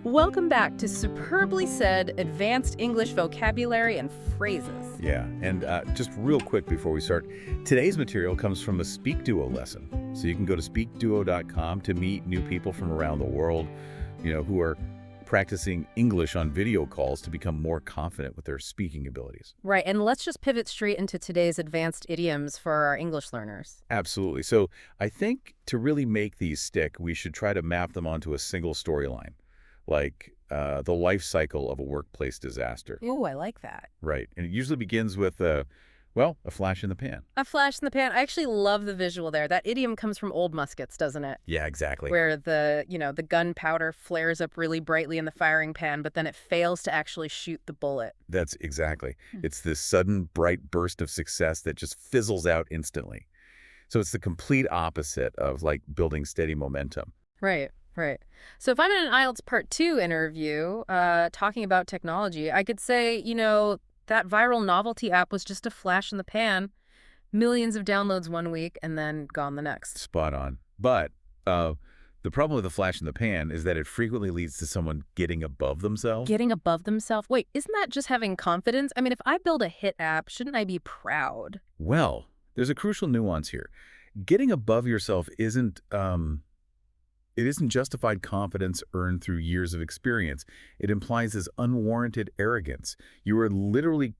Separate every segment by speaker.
Speaker 1: Welcome back to Superbly Said Advanced English Vocabulary and Phrases.
Speaker 2: Yeah, and just real quick before we start, today's material comes from a SpeakDuo lesson. So you can go to SpeakDuo.com to meet new people from around the world, who are practicing English on video calls to become more confident with their speaking abilities.
Speaker 1: Right, and let's just pivot straight into today's advanced idioms for our English learners.
Speaker 2: Absolutely. So I think to really make these stick, we should try to map them onto a single storyline, like the life cycle of a workplace disaster.
Speaker 1: Ooh, I like that.
Speaker 2: Right. And it usually begins with, a flash in the pan.
Speaker 1: A flash in the pan. I actually love the visual there. That idiom comes from old muskets, doesn't it?
Speaker 2: Yeah, exactly.
Speaker 1: Where the gunpowder flares up really brightly in the firing pan, but then it fails to actually shoot the bullet.
Speaker 2: That's exactly. It's this sudden, bright burst of success that just fizzles out instantly. So it's the complete opposite of, building steady momentum.
Speaker 1: Right. Right. So if I'm in an IELTS Part 2 interview talking about technology, I could say, that viral novelty app was just a flash in the pan, millions of downloads one week, and then gone the next.
Speaker 2: Spot on. But the problem with the flash in the pan is that it frequently leads to someone getting above themselves.
Speaker 1: Getting above themselves? Wait, isn't that just having confidence? I mean, if I build a hit app, shouldn't I be proud?
Speaker 2: Well, there's a crucial nuance here. Getting above yourself isn't justified confidence earned through years of experience. It implies this unwarranted arrogance. You are literally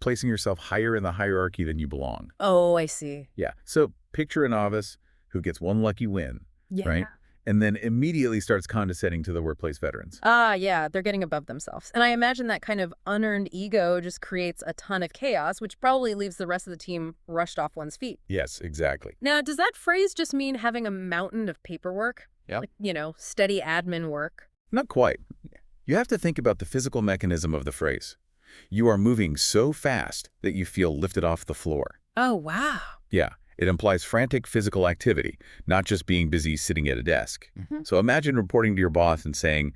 Speaker 2: placing yourself higher in the hierarchy than you belong.
Speaker 1: Oh, I see.
Speaker 2: Yeah. So picture a novice who gets one lucky win,
Speaker 1: Yeah.
Speaker 2: right? And then immediately starts condescending to the workplace veterans.
Speaker 1: Yeah, they're getting above themselves. And I imagine that kind of unearned ego just creates a ton of chaos, which probably leaves the rest of the team rushed off one's feet.
Speaker 2: Yes, exactly.
Speaker 1: Now, does that phrase just mean having a mountain of paperwork?
Speaker 2: Yeah.
Speaker 1: Steady admin work?
Speaker 2: Not quite. You have to think about the physical mechanism of the phrase. You are moving so fast that you feel lifted off the floor.
Speaker 1: Oh, wow.
Speaker 2: Yeah. It implies frantic physical activity, not just being busy sitting at a desk. So imagine reporting to your boss and saying,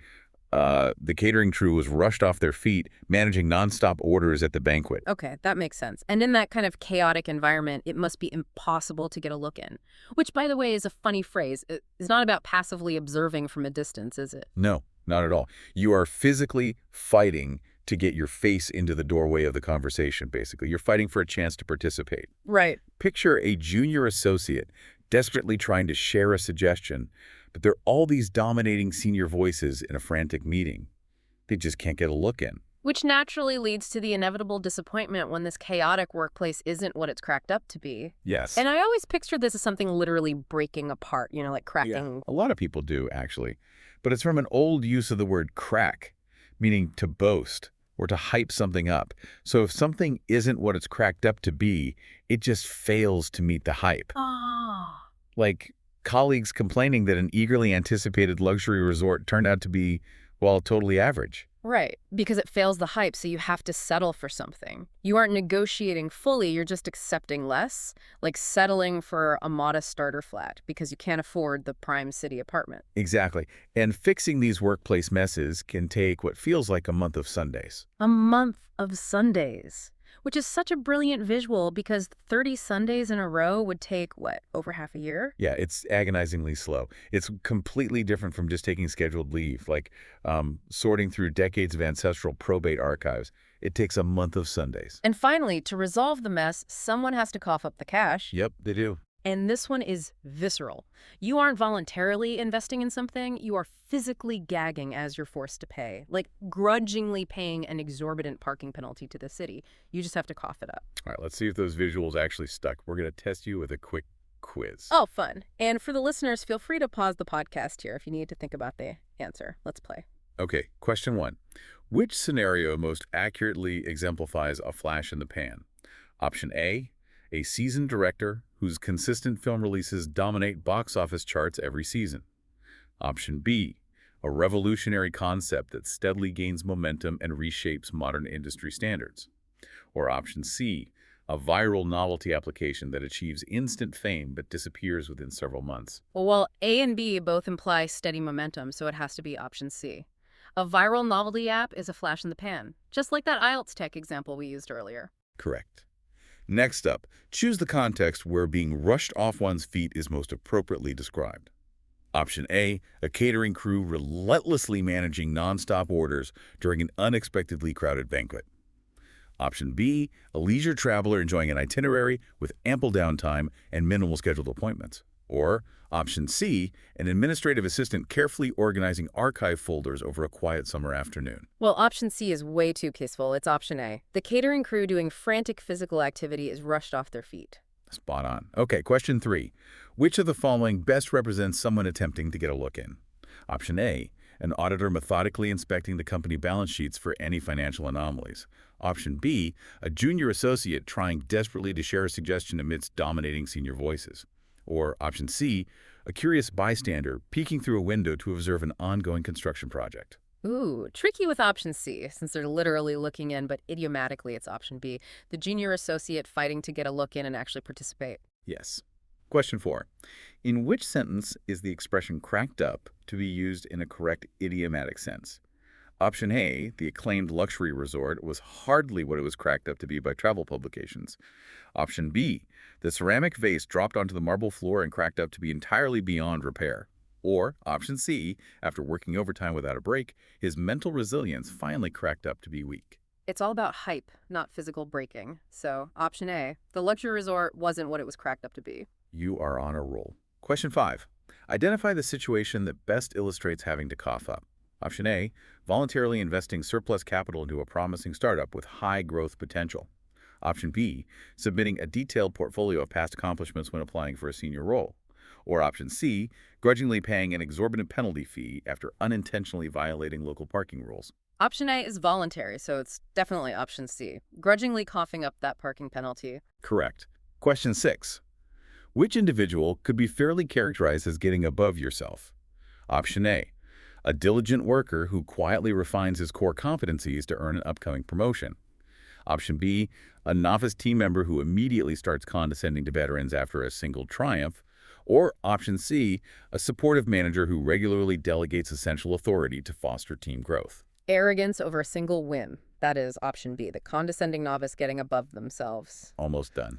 Speaker 2: the catering crew was rushed off their feet, managing nonstop orders at the banquet.
Speaker 1: Okay, that makes sense. And in that kind of chaotic environment, it must be impossible to get a look in. Which, by the way, is a funny phrase. It's not about passively observing from a distance, is it?
Speaker 2: No, not at all. You are physically fighting to get your face into the doorway of the conversation, basically. You're fighting for a chance to participate.
Speaker 1: Right.
Speaker 2: Picture a junior associate desperately trying to share a suggestion, but there are all these dominating senior voices in a frantic meeting. They just can't get a look in.
Speaker 1: Which naturally leads to the inevitable disappointment when this chaotic workplace isn't what it's cracked up to be.
Speaker 2: Yes.
Speaker 1: And I always picture this as something literally breaking apart, like cracking.
Speaker 2: Yeah, a lot of people do, actually. But it's from an old use of the word crack, meaning to boast or to hype something up. So if something isn't what it's cracked up to be, it just fails to meet the hype.
Speaker 1: Ah.
Speaker 2: Like colleagues complaining that an eagerly anticipated luxury resort turned out to be, totally average.
Speaker 1: Right, because it fails the hype, so you have to settle for something. You aren't negotiating fully, you're just accepting less, like settling for a modest starter flat because you can't afford the prime city apartment.
Speaker 2: Exactly. And fixing these workplace messes can take what feels like a month of Sundays.
Speaker 1: A month of Sundays, which is such a brilliant visual because 30 Sundays in a row would take, over half a year?
Speaker 2: Yeah, it's agonizingly slow. It's completely different from just taking scheduled leave, like sorting through decades of ancestral probate archives. It takes a month of Sundays.
Speaker 1: And finally, to resolve the mess, someone has to cough up the cash.
Speaker 2: Yep, they do.
Speaker 1: And this one is visceral. You aren't voluntarily investing in something, you are physically gagging as you're forced to pay, like grudgingly paying an exorbitant parking penalty to the city. You just have to cough it up.
Speaker 2: All right, let's see if those visuals actually stuck. We're going to test you with a quick quiz.
Speaker 1: Oh, fun. And for the listeners, feel free to pause the podcast here if you need to think about the answer. Let's play.
Speaker 2: Okay, question 1. Which scenario most accurately exemplifies a flash in the pan? Option A, a seasoned director whose consistent film releases dominate box office charts every season. Option B, a revolutionary concept that steadily gains momentum and reshapes modern industry standards. Or option C, a viral novelty application that achieves instant fame but disappears within several months.
Speaker 1: Well, A and B both imply steady momentum, so it has to be option C. A viral novelty app is a flash in the pan, just like that IELTS tech example we used earlier.
Speaker 2: Correct. Next up, choose the context where being rushed off one's feet is most appropriately described. Option A, a catering crew relentlessly managing nonstop orders during an unexpectedly crowded banquet. Option B, a leisure traveler enjoying an itinerary with ample downtime and minimal scheduled appointments. Or option C, an administrative assistant carefully organizing archive folders over a quiet summer afternoon.
Speaker 1: Well, option C is way too peaceful. It's option A. The catering crew doing frantic physical activity is rushed off their feet.
Speaker 2: Spot on. Okay, question 3. Which of the following best represents someone attempting to get a look in? Option A, an auditor methodically inspecting the company balance sheets for any financial anomalies. Option B, a junior associate trying desperately to share a suggestion amidst dominating senior voices. Or option C, a curious bystander peeking through a window to observe an ongoing construction project.
Speaker 1: Ooh, tricky with option C, since they're literally looking in, but idiomatically it's option B, the junior associate fighting to get a look in and actually participate.
Speaker 2: Yes. Question 4. In which sentence is the expression cracked up to be used in a correct idiomatic sense? Option A, the acclaimed luxury resort was hardly what it was cracked up to be by travel publications. Option B, the ceramic vase dropped onto the marble floor and cracked up to be entirely beyond repair. Or option C, after working overtime without a break, his mental resilience finally cracked up to be weak.
Speaker 1: It's all about hype, not physical breaking. So, option A, the luxury resort wasn't what it was cracked up to be.
Speaker 2: You are on a roll. Question 5. Identify the situation that best illustrates having to cough up. Option A, voluntarily investing surplus capital into a promising startup with high growth potential. Option B, submitting a detailed portfolio of past accomplishments when applying for a senior role. Or option C, grudgingly paying an exorbitant penalty fee after unintentionally violating local parking rules.
Speaker 1: Option A is voluntary, so it's definitely option C, grudgingly coughing up that parking penalty.
Speaker 2: Correct. Question 6. Which individual could be fairly characterized as getting above yourself? Option A, a diligent worker who quietly refines his core competencies to earn an upcoming promotion. Option B, a novice team member who immediately starts condescending to veterans after a single triumph. Or option C, a supportive manager who regularly delegates essential authority to foster team growth.
Speaker 1: Arrogance over a single whim. That is option B, the condescending novice getting above themselves.
Speaker 2: Almost done.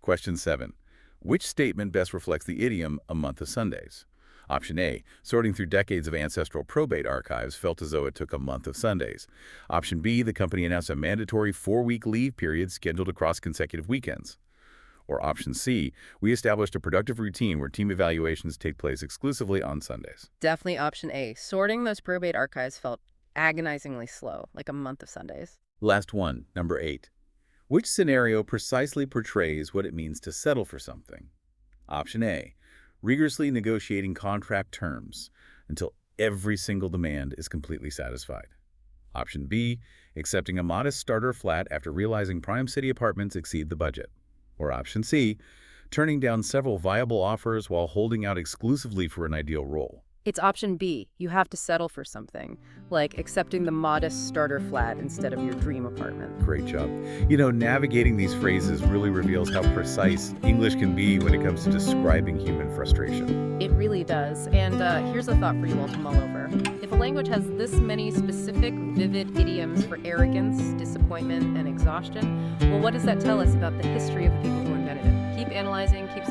Speaker 2: Question 7. Which statement best reflects the idiom, a month of Sundays? Option A, sorting through decades of ancestral probate archives felt as though it took a month of Sundays. Option B, the company announced a mandatory 4-week leave period scheduled across consecutive weekends. Or option C, we established a productive routine where team evaluations take place exclusively on Sundays.
Speaker 1: Definitely option A. Sorting those probate archives felt agonizingly slow, like a month of Sundays.
Speaker 2: Last one, number 8. Which scenario precisely portrays what it means to settle for something? Option A, rigorously negotiating contract terms until every single demand is completely satisfied. Option B, accepting a modest starter flat after realizing prime city apartments exceed the budget. Or option C, turning down several viable offers while holding out exclusively for an ideal role.
Speaker 1: It's option B. You have to settle for something, like accepting the modest starter flat instead of your dream apartment.
Speaker 2: Great job. You know, navigating these phrases really reveals how precise English can be when it comes to describing human frustration.
Speaker 1: It really does. And here's a thought for you all to mull over. If a language has this many specific, vivid idioms for arrogance, disappointment, and exhaustion, well, what does that tell us about the history of the people who invented it? Keep analyzing, keep